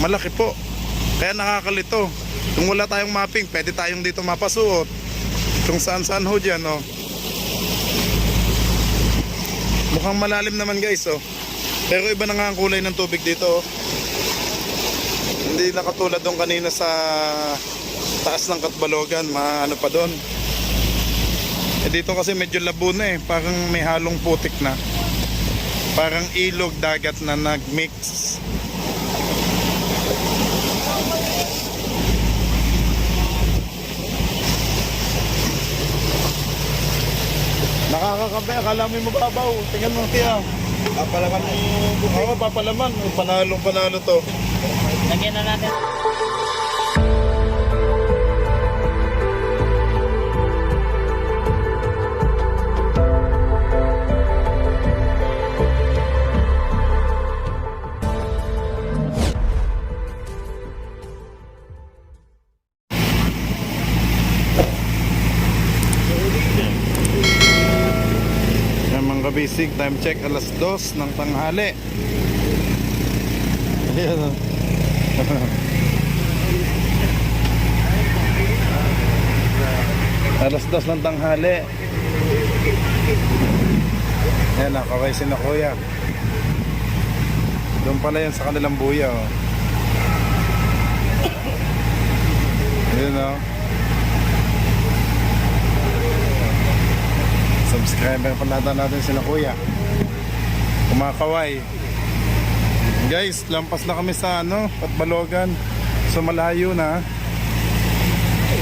Malaki po. Kaya nakakalito. Kung wala tayong mapping, pwede tayong dito mapasuot. Kung saan-saan ho dyan, oh. Mukhang malalim naman guys, oh. Pero iba na nga ang kulay ng tubig dito, oh. Hindi na katulad doon kanina sa taas ng Katbalogan, maano pa doon. Eh dito kasi medyo labo na eh, parang may halong putik na. Parang ilog dagat na nagmix. Nakakakape, akala mo yung mababaw. Tingnan mo tiya. Papalaman mo. Oo, papalaman. Panalong-panalo to. Lagyan na natin. Mga basic, time check alas 2 ng tanghali. Ayan, oh. Alas 2 ng tanghali. Ayan, nakaway si na kuya. Doon pala yan sa kanilang buya, oh. Ayan, oh. Subscriber pala natin sila kuya. Kumakaway. Guys, lampas na kami sa Katbalogan. So malayo na.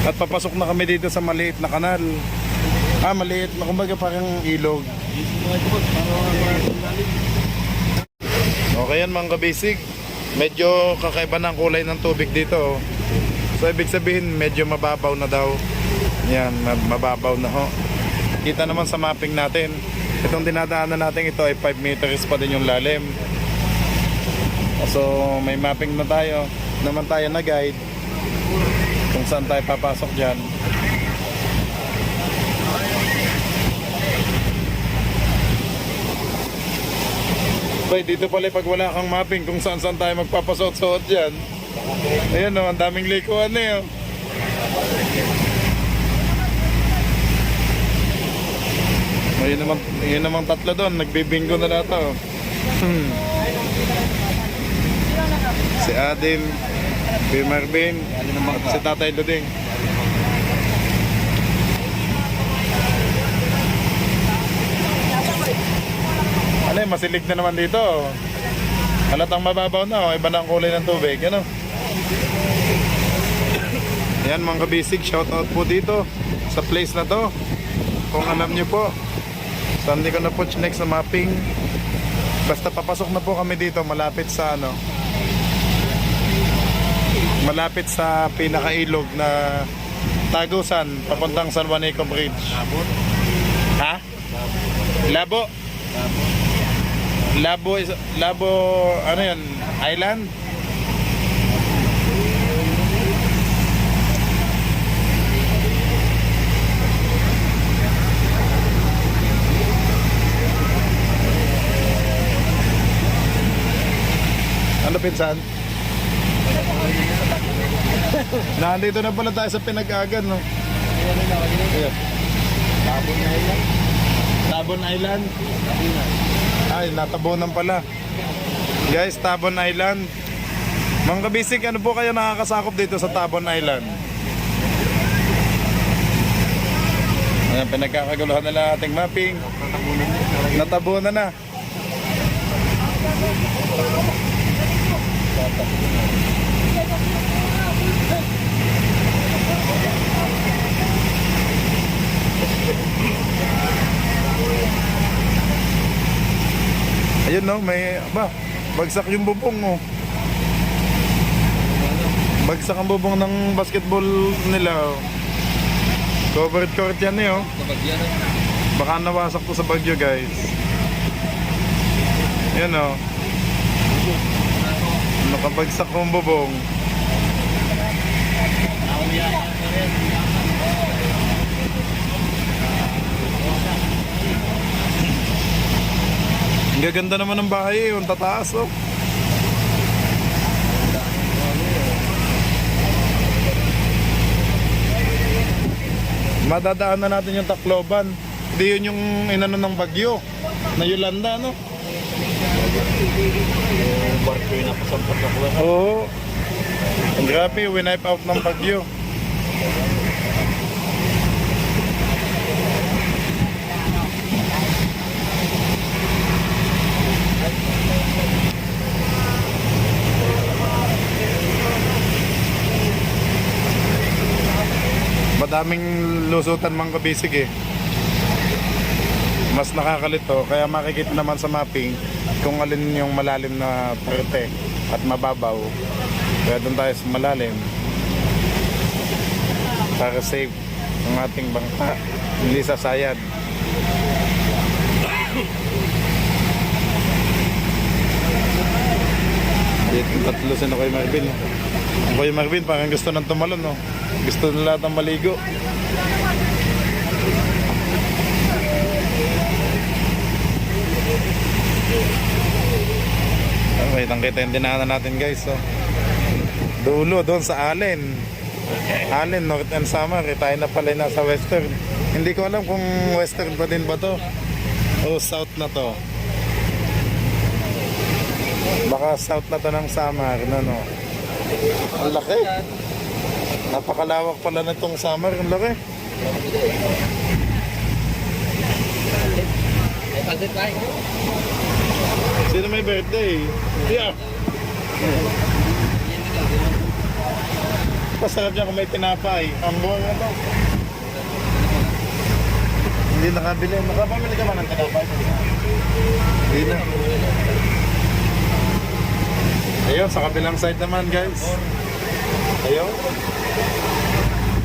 At papasok na kami dito sa maliit na kanal. Maliit na kumbaga parang ilog. Okay yan mga kabisig. Medyo kakaiba ng kulay ng tubig dito. So ibig sabihin medyo mababaw na daw. Yan, mababaw na ho. Kita naman sa mapping natin, itong dinadaanan natin ito ay 5 meters pa din yung lalim. So may mapping na tayo, naman tayo na guide kung saan tayo papasok dyan. Bay, dito pala pag wala kang mapping kung saan tayo magpapasuot-suot dyan. Ayan o, ang daming likuan eh. Yun naman tatlo doon, nagbibingo na nata, oh. Si Adim, si Marvin, at si Tatay Luding. Masilig na naman dito. Halatang mababaw na, oh. Iba na ang kulay ng tubig, ano? Yan mga kabisig, shoutout po dito sa place na to. Kung alam nyo po. So hindi ko na po next na mapping. Basta papasok na po kami dito malapit sa malapit sa pinakailog na Tagusan papuntang San Juanico Bridge. Ha? Labo? Labo ano yan? Island? Ano pinsan? Nandito na pala tayo sa Pinag-agan, no? Tabon Island. Tabon Island? Ay, natabonan pala. Guys, Tabon Island. Mga kabisig, ano po kayo nakakasakop dito sa Tabon Island? Ayan, pinagkakaguluhan nila ating mapping. Natabonan na. Ayun no, may bagsak yung bubong oh. Bagsak ang bubong ng basketball nila oh. Covered court yan eh oh. Baka nawasak to sa bagyo guys. Yan oh. Nakabagsak yung bubong. Ang gaganda naman ng bahay eh, yung tataas oh. Madadaan na natin yung Tacloban. Hindi yun yung inano ng bagyo na Yolanda, no? Yung barko yung napasampat na kuha. Oo. Ang grabe, winipe out ng bagyo. Madaming lusutan mga kabisig eh. Mas nakakalito, kaya makikita naman sa mapping kung alin yung malalim na parte at mababaw. Kaya doon tayo sa malalim para save ang ating bangka, hindi sasayad. Dito tatlo sino Kuya Marvin. Ang Kuya Marvin parang gusto nang tumalon, no? Gusto na lahat ng maligo. Okay, tangkita yung dinaanan natin guys. So, dulo doon sa Allen. Allen, North and Summer. Tayo na pala nasa Western. Hindi ko alam kung Western pa din ba to o South na to. Baka South na to ng Summer. No? Ang laki. Napakalawak pala na itong Summer. Ang laki. Sino may birthday? Yeah. Pasarap niya kung may tinapay. Ang buwan na to. Hindi nakabili. Nakapamili ka ba ng tinapay? Hindi na. Ayun, sa kabilang side naman guys. Ayun.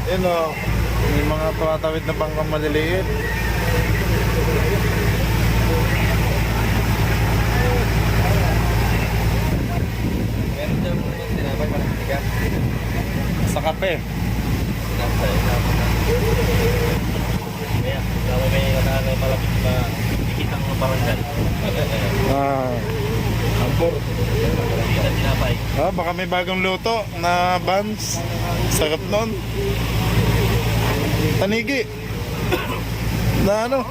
Ayun o. May mga tumatawid na bangkang maliliit. Sa kape. May malapit na ikitang barangay. Ampor. Hindi na tinapay. Baka may bagong luto na buns. Sarap nun. Tanigi. Na ano?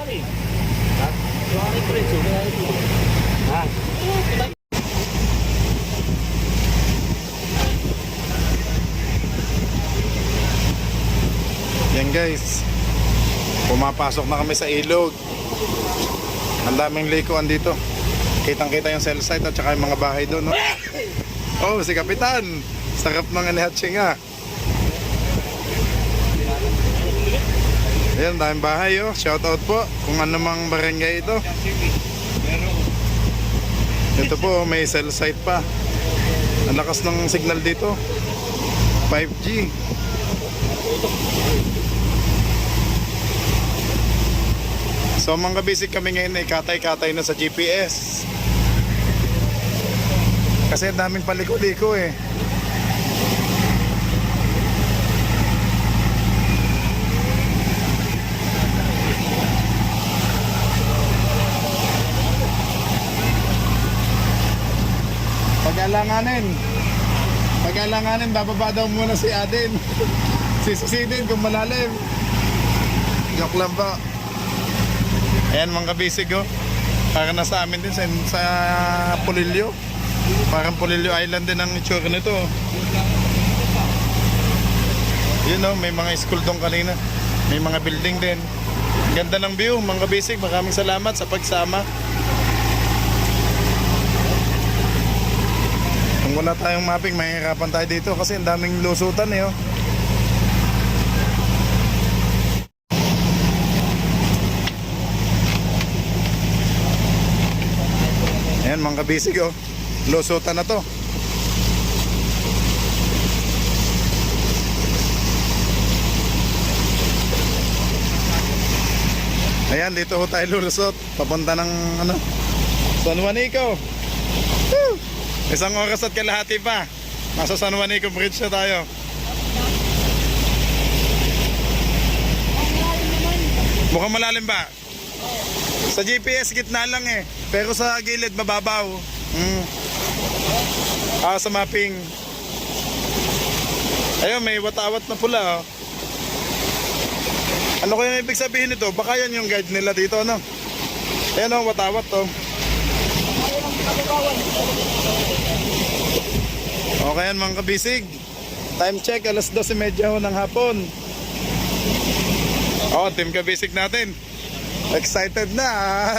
Yan guys. Pumapasok na kami sa ilog. Ang daming likuan dito. Kitang-kita yung cell site at saka yung mga bahay doon, no? Oh, si Kapitan. Sarap ng anihatching, ha. Ayan, daming bahay, oh. Shout out po kung ano mang barangay ito. Ito po, may cell site pa. Ang lakas ng signal dito. 5G. So mga basic kami ngayon ay katay-katay na sa GPS. Kasi daming paliko-liko eh. Pag-alanganin, bababa daw muna si Aden. Sisisidin kung malalim. Joke lang ba? Ayan mga kabisig, oh. Para na sa amin din sa Polillo. Parang Polillo Island din ang itsura nito. Yun, oh, may mga school doon kanina. May mga building din. Ganda ng view mga kabisig. Maraming salamat sa pagsama. Kung wala tayong mapping, mahihirapan tayo dito kasi ang daming lusutan eh, oh. Ayan mga kabisig, oh. Lusutan na to. Ayan, dito ho tayo lulusot. Papunta ng ano, San Juanico. Woo! Isang oras at kalahati pa. Nasa San Juanico Bridge na tayo. Mukhang malalim ba? Sa GPS gitna lang eh. Pero sa gilid mababaw. Sa mapping. Ayun, may watawat na pula, oh. Ano kaya ibig sabihin nito? Baka yan yung guide nila dito, ano? Ayan o, watawat to. Okay yan mga kabisig. Time check, alas 12:30 ng hapon. Team kabisig natin. Excited na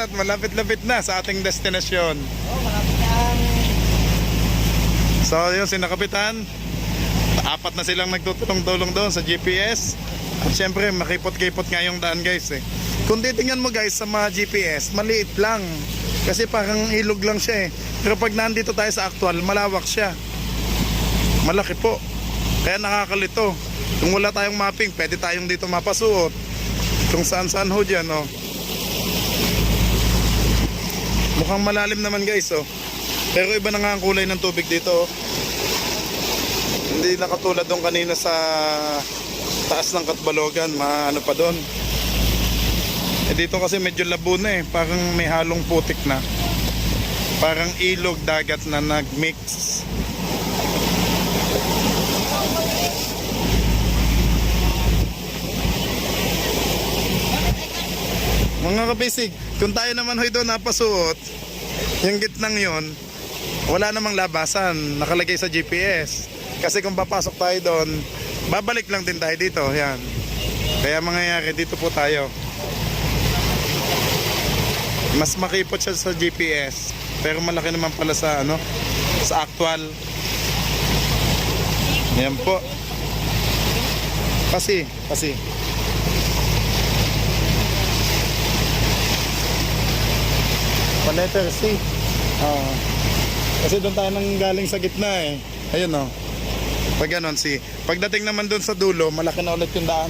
at malapit-lapit na sa ating destinasyon. Malapit na. So yun, sina Kapitan. 4 na silang nagtutulong-tulong doon sa GPS. At syempre, makipot-kipot nga yung daan guys eh. Kung titingnan mo guys sa mga GPS, maliit lang. Kasi parang ilog lang siya eh. Pero pag nandito tayo sa actual, malawak siya. Malaki po. Kaya nakakalito. Kung wala tayong mapping, pwede tayong dito mapasuot. Kung saan-saan ho dyan, oh. Mukhang malalim naman guys, oh. Pero iba na nga ang kulay ng tubig dito, oh. Hindi na katulad doon kanina sa taas ng Katbalogan, maano pa doon. Dito kasi medyo labo na eh, parang may halong putik na. Parang ilog dagat na nagmix. Mga kabisig, kung tayo naman hoy doon napasuot, yung gitnang yon, wala namang labasan, nakalagay sa GPS. Kasi kung papasok tayo doon, babalik lang din tayo dito, yan. Kaya mangyayari, dito po tayo. Mas makipot siya sa GPS, pero malaki naman pala sa ano, sa actual. Yan po. Pasi. Pa-letter C. Kasi doon tayo nang galing sa gitna eh. Ayun oh. Pag ganon C. Pagdating naman doon sa dulo, malaki na ulit yung daan.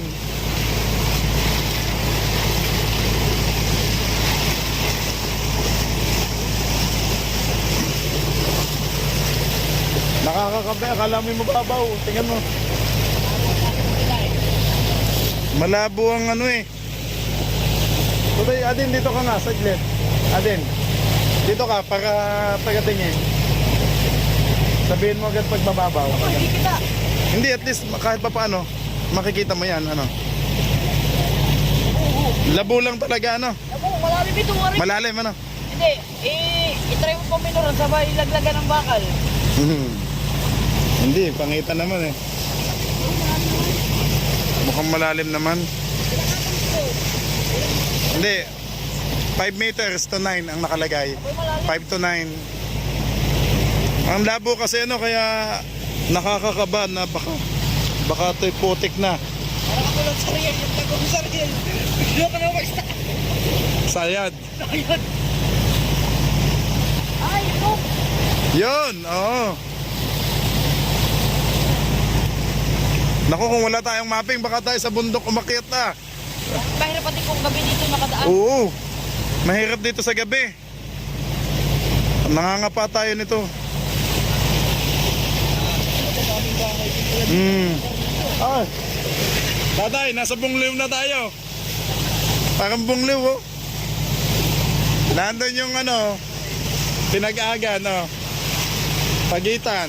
Nakakakabe, akala mo yung mababaw. Tingnan mo. Malabo ang ano eh. Tutoy, Adin, dito ka nga, saglit. Adin, dito ka para pagkatingin. Sabihin mo agad pagbababaw. Hindi kita. Hindi, at least kahit pa paano, makikita mo yan, ano. Labo lang talaga, ano. Ako, malalim ito. Wari. Malalim, ano. Hindi, itry mo pa minuran sabay laglagan ng bakal. Hindi, pangita naman eh. Mukhang malalim naman. Hindi, 5 meters to 9 ang nakalagay. 5 to 9. Ang labo kasi ano, kaya nakakakaba na baka ito'y putik na. Parang ako lang sarili. Yung tago ko sarili. Bigla ka na mag-stop. Sayad. Ayun. Ay, ito. Yun, oo. Naku, kung wala tayong mapping, baka tayo sa bundok umakyat na. Mahirap pati kung gabi dito nakadaan. Oo. Mahirap dito sa gabi. Nangangapa tayo nito. Ah. Tatay, nasa Bungliw na tayo. Parang Bungliw, oh. Nandun yung ano, Pinag-aga, no? Pagitan.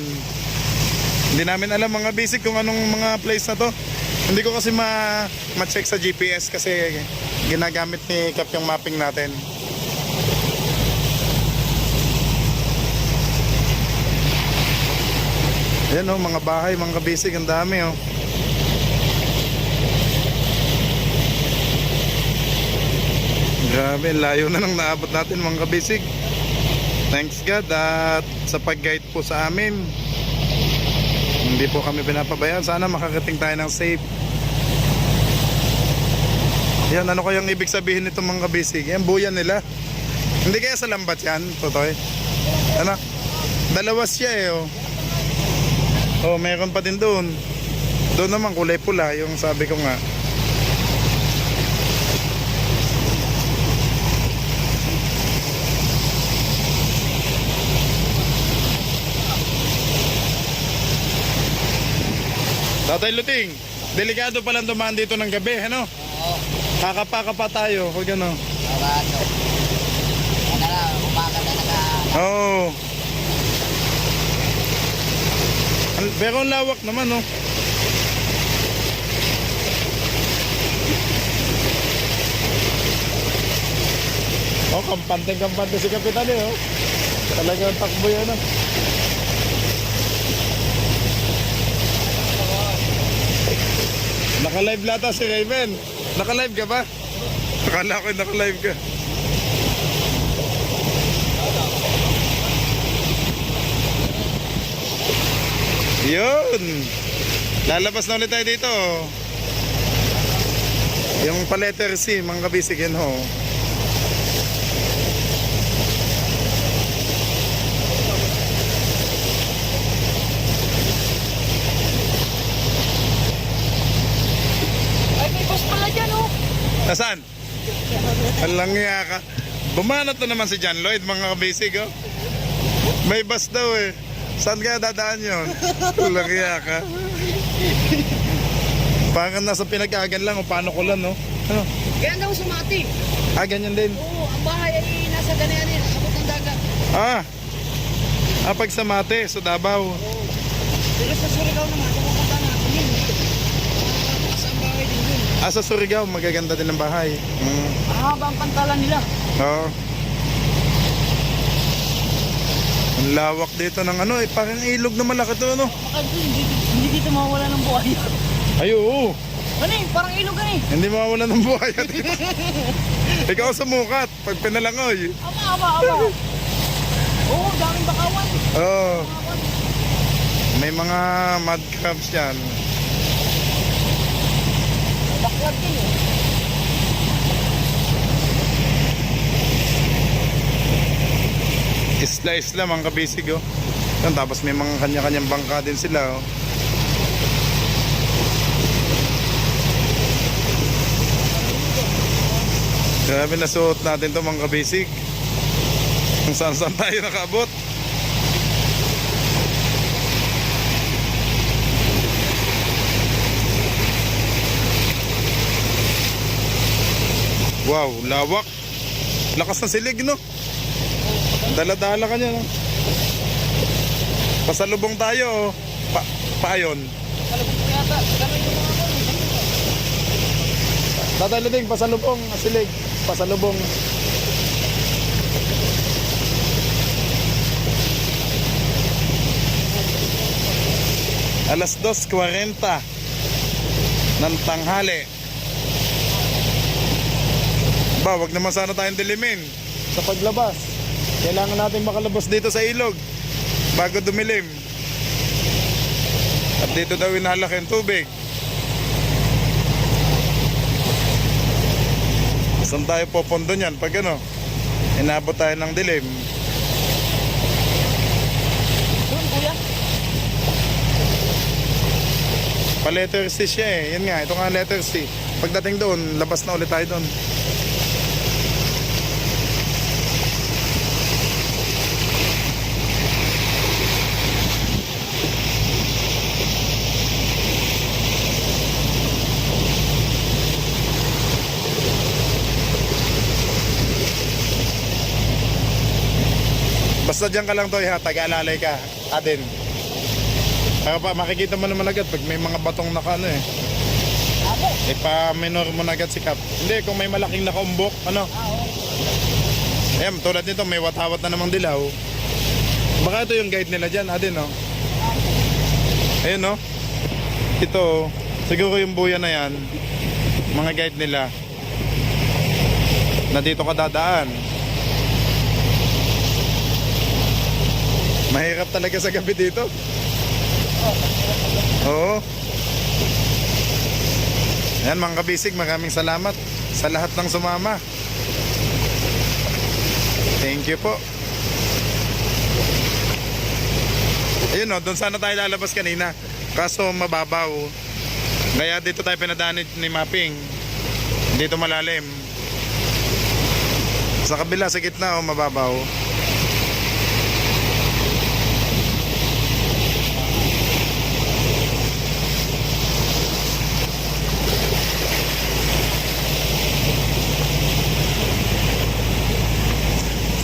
Hindi namin alam mga basic kung anong mga place na to. Hindi ko kasi ma-check sa GPS kasi ginagamit ni Kap yung mapping natin. Ayan oh, mga bahay, mga basic, ang dami oh. Grabe, layo na nang naabot natin mga kabisig. Thanks God at sa pag-guide po sa amin. Hindi po kami pinapabayaan. Sana makakating tayo ng safe. Yan, ano kayang ibig sabihin nito mga kabisig? Yan, buyan nila. Hindi kaya sa lambat yan, Totoy? Ano? Dalawa siya eh oh. Oh, meron pa din doon. Doon naman kulay pula, yung sabi ko nga. Tatay Luting, delikado palang dumaan dito ng gabi, ano? Oo. Kakapa-kapa tayo, huwag ano. Sarado. Ano na, umaga na naka... Oo. Pero ang lawak naman, oh. Oh, kampante si Kapitan eh, oh. Talagang takbo yan, oh. Naka-live lata si Raven. Naka-live ka ba? Akala ko naka-live ka. Yun. Lalabas na ulit tayo dito. Yung pa-letter C, mga kabisig yun ho. Ay, may bus pala dyan, oh. Nasaan? Alang nga ka. Bumanat na naman si John Lloyd, mga kabisig, oh. May bus daw eh. Saan kaya dadaan yun? Alang nga ka. Parang nasa pinag-agan lang o paano ko lang, no? Ano? Ganyan daw sumati. Ah, ganyan din. Oo, ang bahay ay nasa ganyan din. Abot ng dagat. Pag sa Mate, sa Davao. Oo. Pero sa Surigao naman, pumunta na. Yun. Sa ang bahay din yun. Sa Surigao, magaganda din ang bahay. Mahaba ang pantalan nila. Oo. Ang lawak dito ng ano, parang ilog na malaki to, ano? Baka hindi dito mawala ng buhay. Ay, oo. Ano eh, parang ilog gan eh. Hindi mawawala ng buhay dito. Ikaw sumukat, pag pinalangoy. Aba. Oo, daming bakawan. Oo. May mga mud crabs yan. Baklad din eh. Isla-isla, mga kabisig, oh. Yan, tapos may mga kanya-kanyang bangka din sila, oh. Grabe na suot natin to, mga kabisig. Kung saan-saan tayo nakaabot. Wow, lawak. Lakas ng silig, no? Dala-dala ka niya, no? Pasalubong tayo, oh. Payon. Kalabot ko yata. Ganun yung mga ako. Tatalo din, pasalubong, silig. Pasalubong. Alas 2:40 ng tanghali. Wag naman sana tayong dilimin sa paglabas. Kailangan natin makalabas dito sa ilog bago dumilim. At dito daw inalaki ang tubig. Saan tayo popondo niyan pag ano? Inabot tayo ng dilim. Doon, kuya. Pa letter C siya eh. Yan nga, ito nga letter C. Pagdating doon, labas na ulit tayo doon. Basta dyan ka lang to, ha, taga-alalay ka, Aden. Makikita mo naman agad pag may mga batong naka ano eh. Abo. Ipa-minor mo na agad si Cap. Hindi, kung may malaking nakaumbok, ano. Oo. Ayan, tulad nito, may watawat na namang dilaw. Baka ito yung guide nila dyan, Aden, no? Ayun, no? Ito, siguro yung buya na yan, mga guide nila, na dito ka dadaan. Mahirap talaga sa gabi dito. Oo. Ayan, mga kabisig, maraming salamat sa lahat ng sumama. Thank you po. Ayun, no, doon sana tayo lalabas kanina. Kaso mababaw. Kaya dito tayo pinadaan ni Mapping. Dito malalim. Sa kabila, sa gitna, mababaw.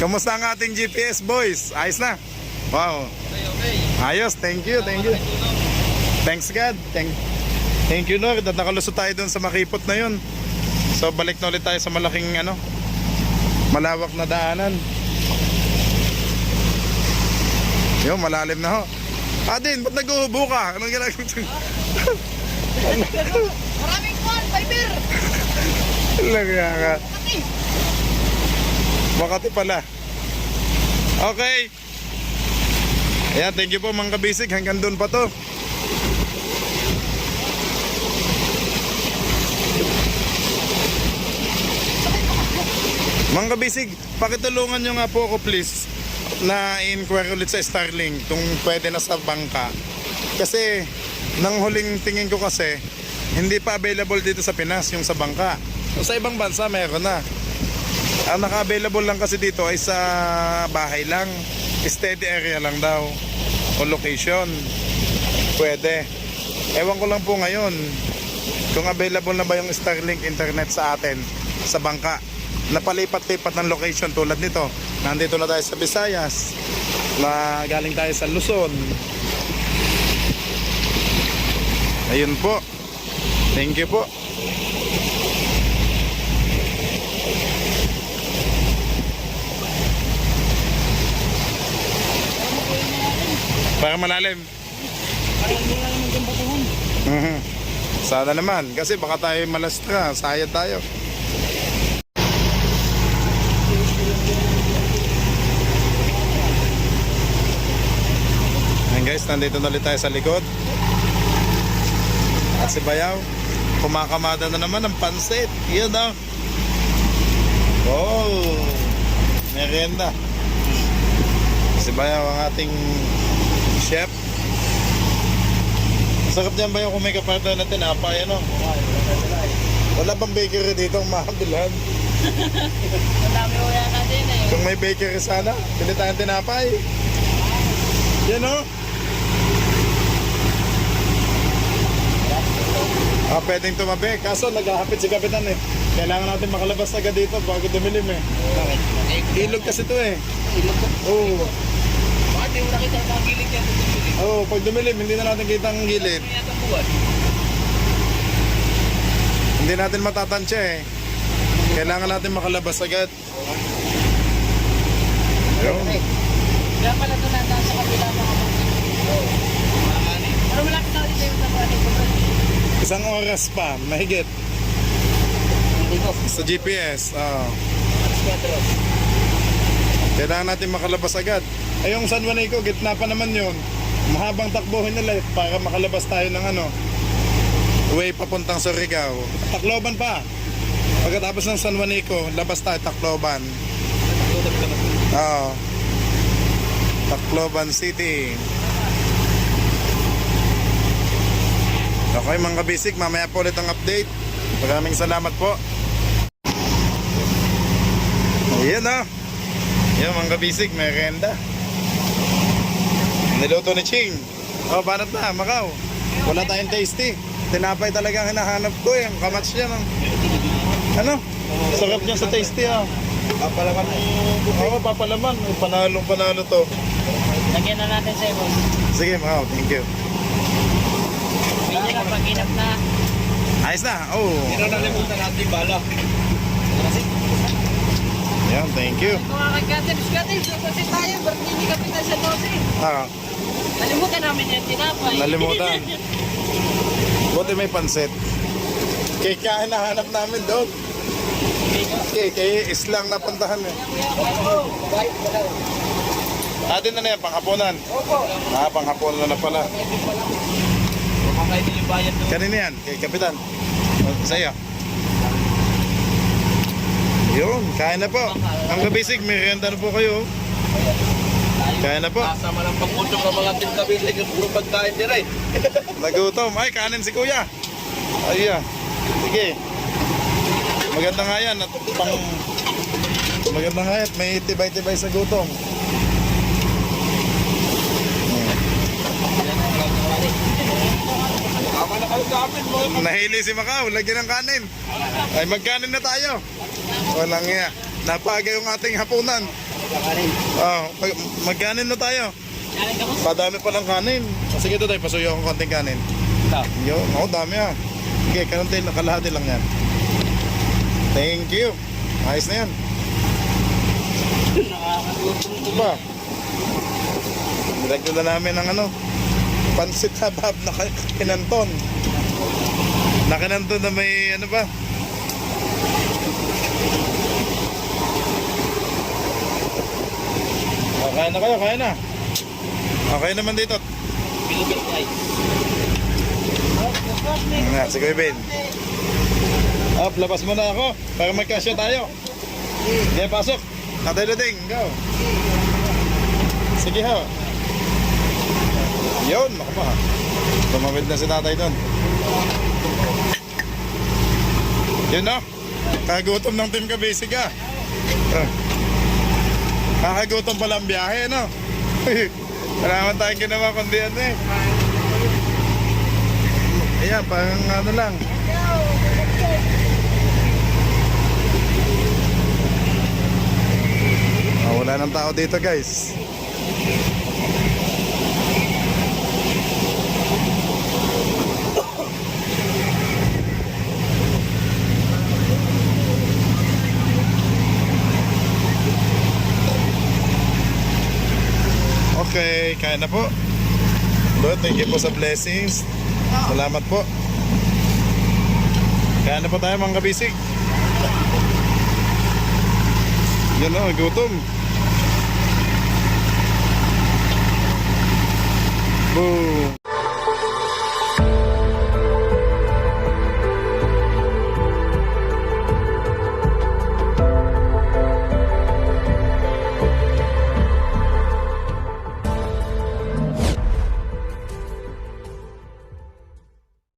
Kamusta ang ating GPS, boys? Ayos na? Wow. Okay. Ayos, thank you. Thanks God. Thank you Lord at nakalusot tayo dun sa makipot na yun. So balik na ulit tayo sa malaking ano, Malawak na daanan. Yun, malalim na ho. Adin, ba't nag-uubo ka? Anong ginagawa? Maraming kwan, fiber! Lagya ka. Pati! Makati pala. Okay. Ayan, thank you po mga kabisig. Hanggang doon pa to. Mga kabisig, pakitulungan nyo nga po ako please na i-inquire ulit sa Starlink kung pwede na sa bangka. Kasi nang huling tingin ko kasi hindi pa available dito sa Pinas yung sa bangka. So, sa ibang bansa meron na. Ang naka-available lang kasi dito ay sa bahay lang. Steady area lang daw. O location. Pwede. Ewan ko lang po ngayon kung available na ba yung Starlink internet sa atin sa bangka. Napalipat-lipat ng location tulad nito. Nandito na tayo sa Visayas. Na galing tayo sa Luzon. Ayun po. Thank you po. Para malalim. Parang hindi na naman yung batuhan. Sana naman. Kasi baka tayo malastra. Sayad tayo. Ayan guys, nandito na ulit tayo sa likod. At si Bayaw, kumakamada na naman ng pansit. Yun daw. Oh, merienda. Si Bayaw ang ating chef. Sarap dyan Bayaw kung may kapartner na tinapay, ano? Wala bang bakery dito ang makabilhan? Madami ko yan natin eh. Kung may bakery sana, pili tayong tinapay. Yan o. Pwedeng tumabi. Kaso naghahapit si Kapitan eh. Kailangan natin makalabas agad dito bago dumilim eh. Ilog kasi to eh. Ilog ko. Oo. Bakit di mo nakita ang mga gilid yan? Oo, pag dumilim, hindi na natin kita ang gilid. Ano yan ang buwan? Hindi natin matatansya eh. Kailangan natin makalabas agad. Ayun. Kaya pala ito nandang sa kabila mga Pero malapit na ulit tayo sa balik ko. Isang oras pa, mahigit. Hindi ko. Sa GPS. Kailangan natin makalabas agad. Ay yung San Juanico, gitna pa naman yun. Mahabang takbuhin nila para makalabas tayo ng ano, way papuntang Surigao. Tacloban pa. Pagkatapos ng San Juanico, labas tayo Tacloban. Oo. Tacloban City. Okay mga kabisig, mamaya po ulit ang update. Maraming salamat po. Ayan o. Ayan mga kabisig, merienda. Niluto ni Ching. Oh, banat na, Macau. Wala tayong tasty. Tinapay talaga ang hinahanap ko eh. Ang kamats niya. Ano? Sarap niya sa tasty ah. Papalaman. Oo, papalaman. Panalong-panalo to. Lagyan na natin sa boss. Sige, Macau. Thank you. Hindi ka pag-inap na. Ayos na. Oh. Pero nalimutan natin bala. Yan, thank you. Mga kagkatid, kasi tayo, ba't hindi kami na sa 12? Ah, Nalimutan namin yung tinapay. nalimutan. Buti may pansit. Cake ka hinahanap namin doon. Kay islang napuntahan eh. Atin na yan, panghapunan. Ah, panghapunan na pala. Kumakain din yung bayad doon. Kanina yan, kay Kapitan. Sa'yo. Yun, kain na po. Ang kabisig, merienda na po kayo. Kain na po. Kasama ng pag-usok ng mga tinkabilig yung puro pagkain nila eh. Nagutom. Ay, kanin si Kuya. Ay, sige. Maganda nga yan. At maganda nga yan. May tibay-tibay sa gutom. Tama na kayo sa amin mo. Nahili si Macau. Lagyan ng kanin. Ay, magkanin na tayo. Walang nga. Napaga yung ating hapunan. Oh, magkanin na tayo. Padami pa ng kanin. Sige ito tayo, pasuyo akong konting kanin. Yun, dami ah. Okay, kalahati lang yan. Thank you. Ayos na yan. Nakakagutom tuloy. Ba? Nilagyan na namin ng ano, pansit habab na kinanton. Na kinanton na may ano ba? Kain na kayo, kain na. Okay naman dito. Pilipin guys. Nga, sige Ben. Up, labas mo na ako para magkasya tayo. Sige, pasok. Tatay Duding, go. Sige ho. Yun, ako pa. Tumawid na si tatay doon. Yun no? Kagutom ng Team Kabisig ah. Kakagutom pala ang biyahe no? Wala naman tayong ginawa kundi ano eh. Ayan, parang ano lang. Wala ng tao dito guys. Okay, kain na po. Lord, thank you po sa blessings. Salamat po. Kain na po tayo mga kabisig. Yan o, gutom. Boom.